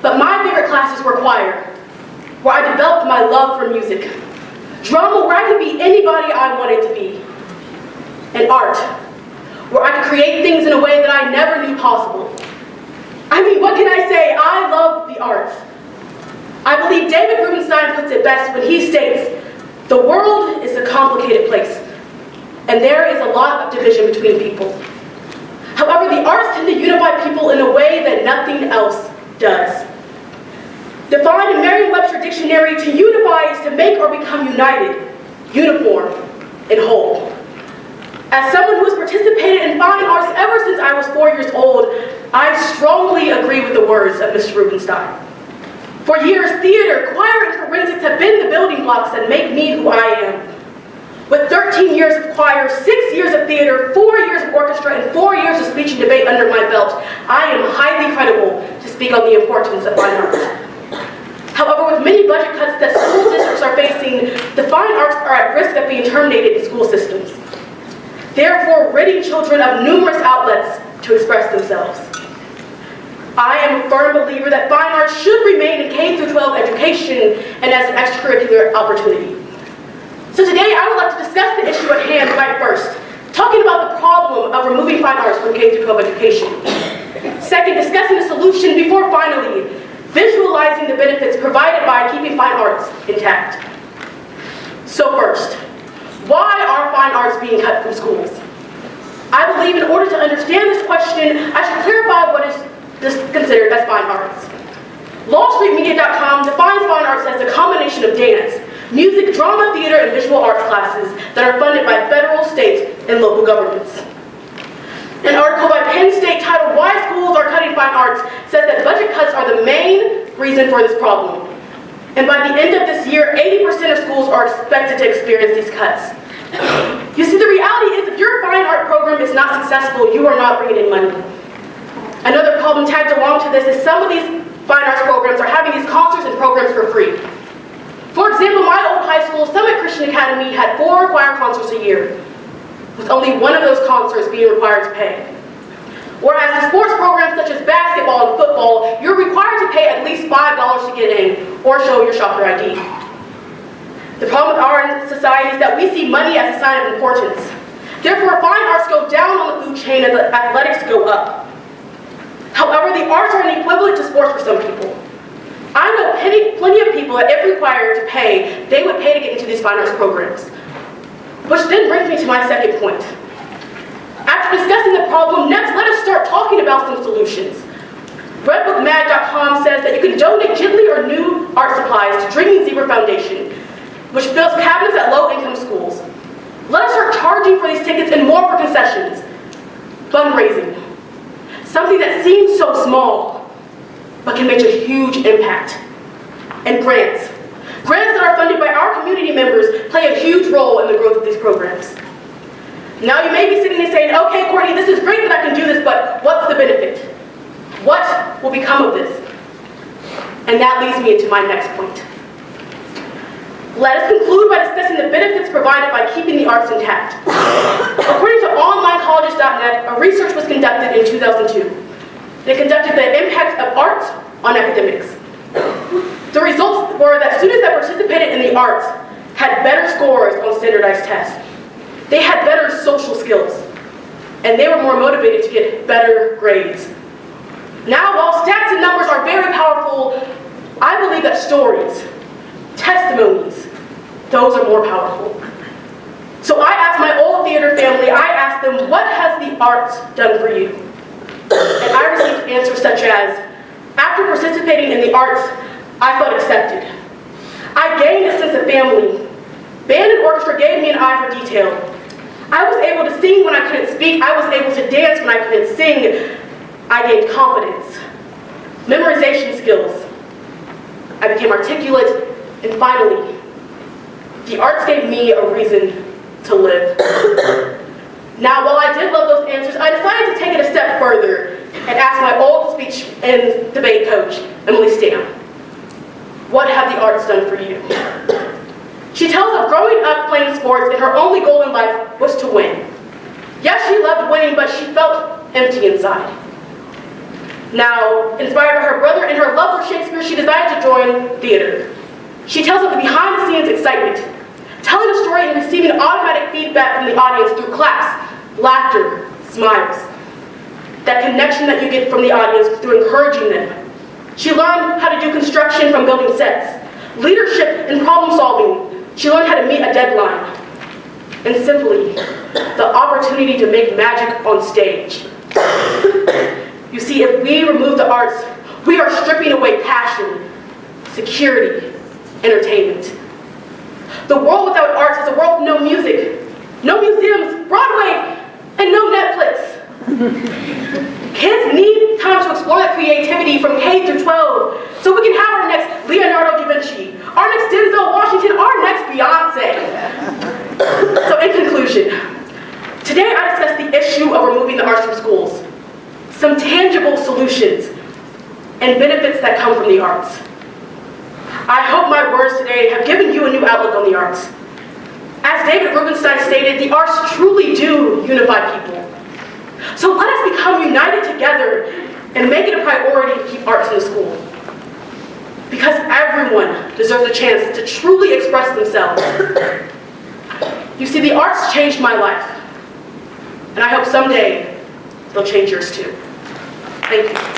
But my favorite classes were choir, where I developed my love for music. Drama, where I could be anybody I wanted to be. And art, where I could create things in a way that I never knew possible. I mean, what can I say? I love the arts. I believe David Rubenstein puts it best when he states, "The world is a complicated place, and there is a lot of division between people. However, the arts tend to unify people in a way that nothing else does." Defined in Merriam-Webster Dictionary, to unify is to make or become united, uniform, and whole. As someone who has participated in fine arts ever since I was 4 years old, I strongly agree with the words of Mr. Rubenstein. For years, theater, choir, and forensics have been the building blocks that make me who I am. With 13 years of choir, 6 years of theater, 4 years of orchestra, and 4 years of speech and debate under my belt, I am highly credible to speak on the importance of fine arts. However, with many budget cuts that school districts are facing, the fine arts are at risk of being terminated in school systems, therefore ridding children of numerous outlets to express themselves. I am a firm believer that fine arts should remain in K-12 education and as an extracurricular opportunity. So today I would like to discuss the issue at hand right first, talking about the problem of removing fine arts from K-12 education. Second, discussing the solution before finally visualizing the benefits provided by keeping fine arts intact. So first, why are fine arts being cut from schools? I believe in order to understand this question, I should clarify what is considered as fine arts. LawStreetMedia.com defines fine arts as a combination of dance, music, drama, theater, and visual arts classes that are funded by federal, state, and local governments. An article by Penn State titled "Why Schools Are Cutting Fine Arts" says that budget cuts are the main reason for this problem. And by the end of this year, 80% of schools are expected to experience these cuts. You see, the reality is if your fine art program is not successful, you are not bringing in money. Another problem tagged along to this is some of these fine arts programs are having these concerts and programs for free. For example, my old high school, Summit Christian Academy, had 4 choir concerts a year, with only one of those concerts being required to pay. Whereas the sports programs such as basketball and football, you're required to pay at least $5 to get in or show your shopper ID. The problem with our society is that we see money as a sign of importance. Therefore, fine arts go down on the food chain and the athletics go up. However, the arts are an equivalent to sports for some people. I know plenty of people that if required to pay, they would pay to get into these fine arts programs. Which then brings me to my second point. After discussing the problem, next let us start talking about some solutions. Redbookmag.com says that you can donate gently or new art supplies to Dreaming Zebra Foundation, which fills cabinets at low-income schools. Let us start charging for these tickets and more for concessions. Fundraising. Something that seems so small, but can make a huge impact. And grants. Grants that are funded by our community members play a huge role in the growth of these programs. Now you may be sitting there saying, okay, Courtney, this is great that I can do this, but what's the benefit? What will become of this? And that leads me into my next point. Let us conclude by discussing the benefits provided by keeping the arts intact. According to onlinecolleges.net, a research was conducted in 2002. They conducted the impact of art on academics. The results were that students that participated in the arts had better scores on standardized tests. They had better social skills, and they were more motivated to get better grades. Now, while stats and numbers are very powerful, I believe that stories, testimonies, those are more powerful. So I asked my old theater family, I asked them, what has the arts done for you? And I received answers such as, after participating in the arts, I felt accepted. I gained a sense of family. Band and orchestra gave me an eye for detail. I was able to sing when I couldn't speak. I was able to dance when I couldn't sing. I gained confidence, memorization skills. I became articulate, and finally, the arts gave me a reason to live. Now, while I did love those answers, I decided to take it a step further and ask my old speech and debate coach, Emily Stam, what have the arts done for you? She tells of growing up playing sports and her only goal in life was to win. Yes, she loved winning, but she felt empty inside. Now, inspired by her brother and her love for Shakespeare, she decided to join theater. She tells of the behind-the-scenes excitement, telling a story and receiving automatic feedback from the audience through claps, laughter, smiles. That connection that you get from the audience through encouraging them. She learned how to do construction from building sets, leadership and problem solving. She learned how to meet a deadline. And simply, the opportunity to make magic on stage. You see, if we remove the arts, we are stripping away passion, security, entertainment. The world without arts is a world with no music, no museums, Broadway, and no Netflix. Kids need time to explore that creativity from K through 12, so we can have our next Leonardo da Vinci, our next Denzel Washington, our next Beyonce. So in conclusion, today I discussed the issue of removing the arts from schools, some tangible solutions and benefits that come from the arts. I hope my words today have given you a new outlook on the arts. As David Rubenstein stated, the arts truly do unify people. So let us become united together and make it a priority to keep arts in the school. Because everyone deserves a chance to truly express themselves. You see, the arts changed my life, and I hope someday they'll change yours too. Thank you.